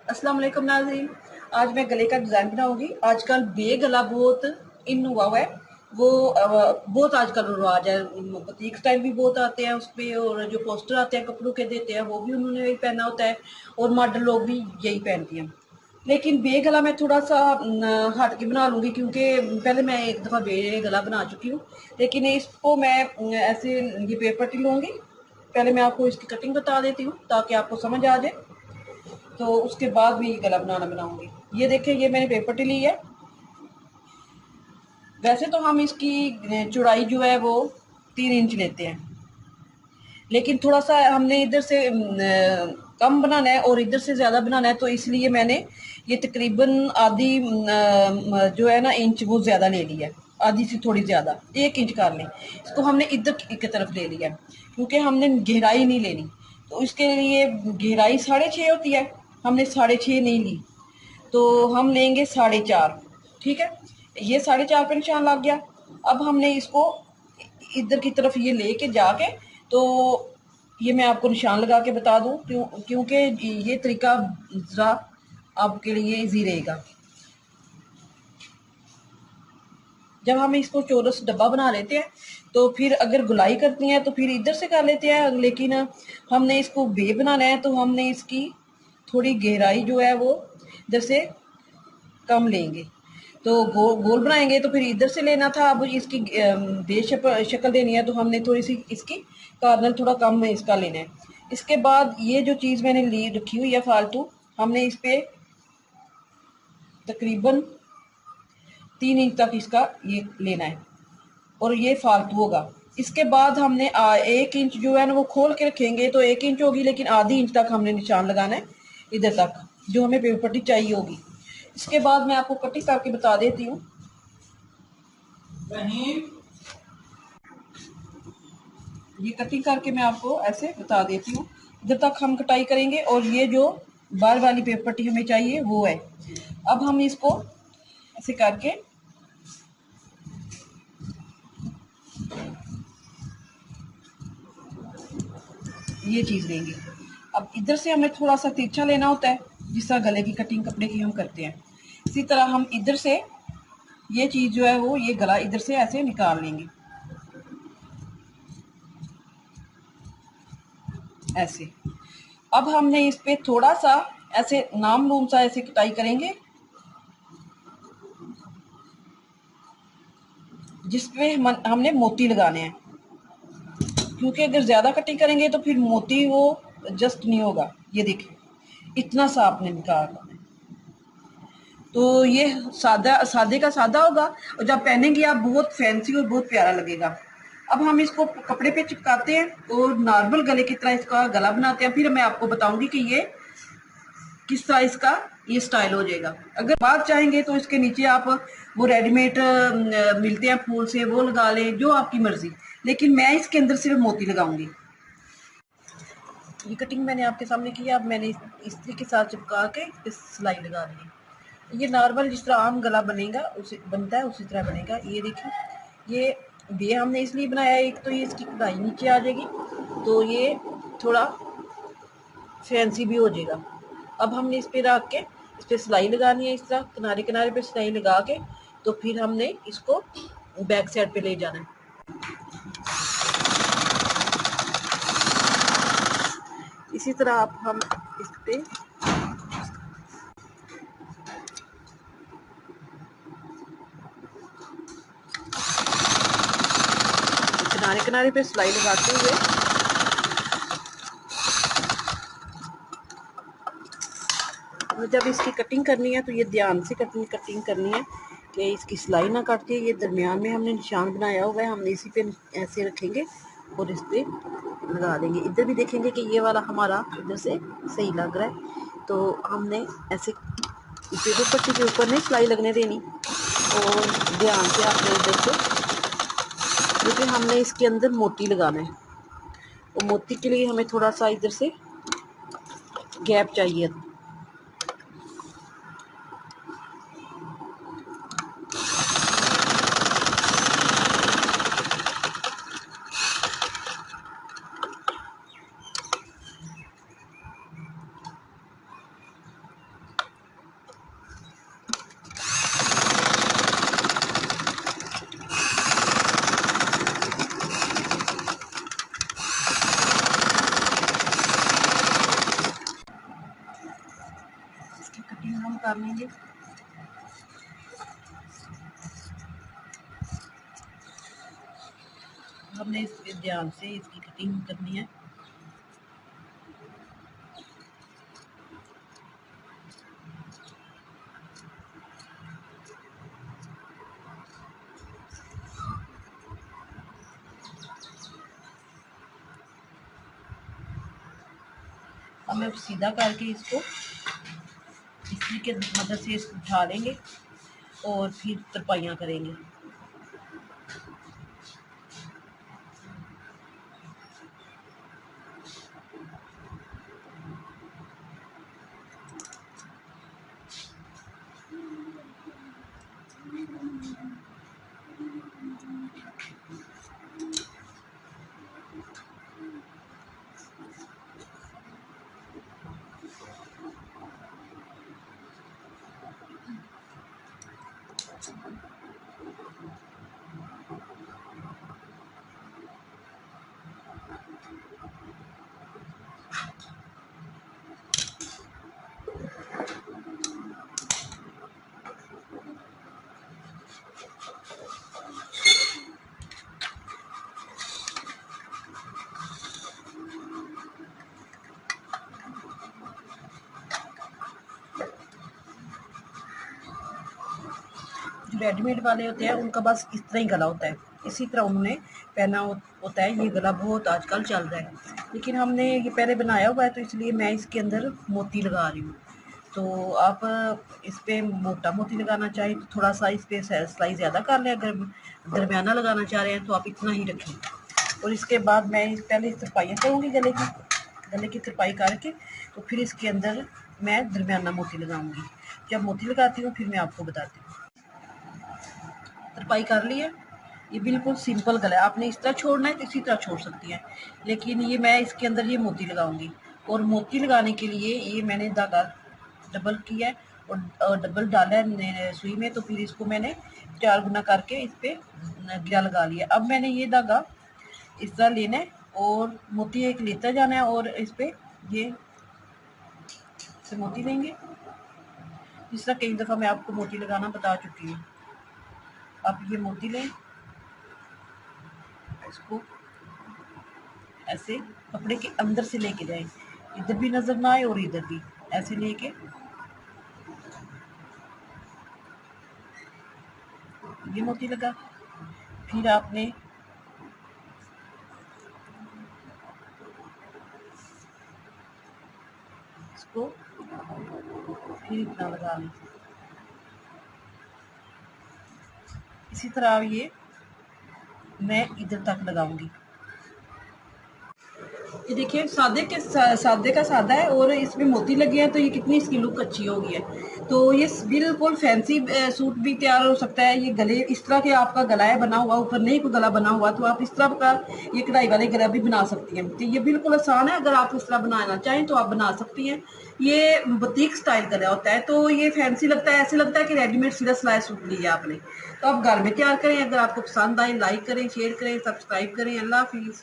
अस्सलाम वालेकुम नाज़रीन। आज मैं गले का डिज़ाइन बनाऊंगी। आजकल बे गला बहुत इन हुआ हुआ है। वो बहुत आजकल रिवाज है। बुटीक स्टाइल भी बहुत आते हैं उस पे, और जो पोस्टर आते हैं कपड़ों के देते हैं वो भी उन्होंने यही पहना होता है, और मॉडल लोग भी यही पहनती हैं। लेकिन बे गला मैं थोड़ा सा हट के बना लूँगी, क्योंकि पहले मैं एक दफ़ा बे गला बना चुकी हूँ। लेकिन इसको मैं ऐसे ये पेपर पट्टी लूँगी। पहले मैं आपको इसकी कटिंग बता देती हूँ ताकि आपको समझ आ जाए, तो उसके बाद भी ये गला बनाऊंगी। ये देखें, ये मैंने पेपर पट्टी ली है। वैसे तो हम इसकी चौड़ाई जो है वो 3 इंच लेते हैं, लेकिन थोड़ा सा हमने इधर से कम बनाना है और इधर से ज़्यादा बनाना है, तो इसलिए मैंने ये तकरीबन आधी जो है ना इंच वो ज़्यादा ले लिया है। आधी से थोड़ी ज़्यादा 1 इंच कर लें। इसको हमने इधर की तरफ ले लिया है, क्योंकि हमने गहराई नहीं लेनी। तो इसके लिए गहराई 6.5 होती है, हमने 6.5 नहीं ली, तो हम लेंगे 4.5। ठीक है, ये 4.5 पे निशान लग गया। अब हमने इसको इधर की तरफ ये लेके जाके, तो ये मैं आपको निशान लगा के बता दूं, क्योंकि ये तरीका ज़रा आपके लिए इजी रहेगा। जब हम इसको चौरस डब्बा बना लेते हैं, तो फिर अगर गुलाई करती हैं तो फिर इधर से कर लेते हैं, लेकिन हमने इसको बे बनाना है तो हमने इसकी थोड़ी गहराई जो है वो इधर से कम लेंगे। तो गोल बनाएंगे तो फिर इधर से लेना था। अब इसकी बे शक्ल देनी है, तो हमने थोड़ी सी इसकी कार्नर थोड़ा कम में इसका लेना है। इसके बाद ये जो चीज़ मैंने ली रखी हुई है फालतू, हमने इस पे तकरीबन 3 इंच तक इसका ये लेना है, और ये फालतू होगा। इसके बाद हमने 1 इंच जो है ना वो खोल के रखेंगे, तो 1 इंच होगी, लेकिन आधी इंच तक हमने निशान लगाना है इधर तक, जो हमें पेपर पट्टी चाहिए होगी। इसके बाद मैं आपको कटिंग करके बता देती हूँ। ये कटिंग करके मैं आपको ऐसे बता देती हूँ। इधर तक हम कटाई करेंगे, और ये जो बार वाली पेपर पट्टी हमें चाहिए वो है। अब हम इसको ऐसे करके ये चीज़ लेंगे। अब इधर से हमें थोड़ा सा तिरछा लेना होता है, जिस तरह गले की कटिंग कपड़े की हम करते हैं। इसी तरह हम इधर से ये चीज़ जो है वो, ये गला इधर से ऐसे निकाल लेंगे, ऐसे। अब हमने इस पे थोड़ा सा ऐसे नाम नूम सा ऐसे कटाई करेंगे, जिसपे हमने मोती लगाने हैं, क्योंकि अगर ज़्यादा कटिंग करेंगे तो फिर मोती वो जस्ट नहीं होगा। ये देखिए, इतना सा आपने निकालना है, तो ये सादा सादे का सादा होगा, और जब पहनेंगे आप बहुत फैंसी और बहुत प्यारा लगेगा। अब हम इसको कपड़े पे चिपकाते हैं और नॉर्मल गले की तरह इसका गला बनाते हैं। फिर मैं आपको बताऊंगी कि ये किस तरह इसका ये स्टाइल हो जाएगा। अगर बात चाहेंगे तो इसके नीचे आप वो रेडीमेड मिलते हैं फूल से, वो लगा लें, जो आपकी मर्जी। लेकिन मैं इसके अंदर सिर्फ मोती लगाऊंगी। ये कटिंग मैंने आपके सामने की है। अब मैंने इस्त्री के साथ चिपका के इस सिलाई लगा दी है। ये नॉर्मल जिस तरह आम गला बनेगा उसी बनता है, उसी तरह बनेगा। ये देखिए, ये बे हमने इसलिए बनाया है, एक तो ये इसकी कढ़ाई नीचे आ जाएगी, तो ये थोड़ा फैंसी भी हो जाएगा। अब हमने इस पे रख के इस पे सिलाई लगानी है, इस तरह किनारे किनारे पे सिलाई लगा के, तो फिर हमने इसको बैक साइड पे ले जाना है। इसी तरह आप हम इस पे किनारे किनारे पे सिलाई लगाते हुए जब इसकी कटिंग करनी है, तो ये ध्यान से कटिंग करनी है कि इसकी सिलाई ना काट के। ये दरमियान में हमने निशान बनाया हुआ है, हमने इसी पे ऐसे रखेंगे और इस पे लगा देंगे। इधर भी देखेंगे कि ये वाला हमारा इधर से सही लग रहा है, तो हमने ऐसे पेपर पट्टी के ऊपर नहीं सिलाई लगने देनी, और ध्यान से आपने इधर से, क्योंकि हमने इसके अंदर मोती लगाना है, और मोती के लिए हमें थोड़ा सा इधर से गैप चाहिए। कटिंग हम कर लेंगे। हमने इस पे ध्यान से इसकी कटिंग करनी है। हमें सीधा करके इसको इसी के मदद से इसको उठा लेंगे और फिर तरपाइयाँ करेंगे। रेडीमेड वाले होते हैं उनका बस इस तरह ही गला होता है, इसी तरह उन्होंने पहना होता है। ये गला बहुत आजकल चल रहा है, लेकिन हमने ये पहले बनाया हुआ है तो इसलिए मैं इसके अंदर मोती लगा रही हूँ। तो आप इस पर मोटा मोती लगाना चाहें तो थोड़ा सा इस पर सिलाई ज़्यादा कर लें, अगर दरमियाना लगाना चाह रहे हैं तो आप इतना ही रखें। और इसके बाद मैं पहले तरपाइयाँ करूँगी गले की तरपाई करके, तो फिर इसके अंदर मैं दरमियाना मोती लगाऊंगी। जब मोती लगाती हूँ फिर मैं आपको बताती हूँ। तरपाई कर ली है, ये बिल्कुल सिंपल गला है। आपने इस तरह छोड़ना है तो इसी तरह छोड़ सकती हैं, लेकिन ये मैं इसके अंदर ये मोती लगाऊंगी। और मोती लगाने के लिए ये मैंने धागा डबल किया है और डबल डाला है सुई में, तो फिर इसको मैंने 4 गुना करके इस पर गिरा लगा लिया। अब मैंने ये धागा इस तरह लेना है और मोती एक लेता जाना है और इस पर ये से मोती लेंगे। इस तरह कई दफ़ा मैं आपको मोती लगाना बता चुकी हूँ। अब ये मोती लें, इसको ऐसे कपड़े के अंदर से लेके जाएं, इधर भी नजर ना आए और इधर भी, ऐसे लेके ये मोती लगा। फिर आपने इसको फिर इतना लगा लें। इसी तरह ये मैं इधर तक लगाऊंगी। ये देखिए सादे का सादा है और इसमें मोती लगे हैं, तो ये कितनी इसकी लुक अच्छी हो गई है। तो ये बिल्कुल फैंसी सूट भी तैयार हो सकता है। ये गले इस तरह के आपका गला है बना हुआ, ऊपर नहीं कोई गला बना हुआ, तो आप इस तरह का ये कढ़ाई वाले गला भी बना सकती हैं। तो ये बिल्कुल आसान है, अगर आप इस तरह बनाना चाहें तो आप बना सकती हैं। ये बुटीक स्टाइल गला होता है, तो ये फैंसी लगता है, ऐसे लगता है कि रेडीमेड सीधा सिलाई सूट लिया आपने। तो आप घर में तैयार करें। अगर आपको पसंद आए लाइक करें, शेयर करें, सब्सक्राइब करें। अल्लाह हाफिज़।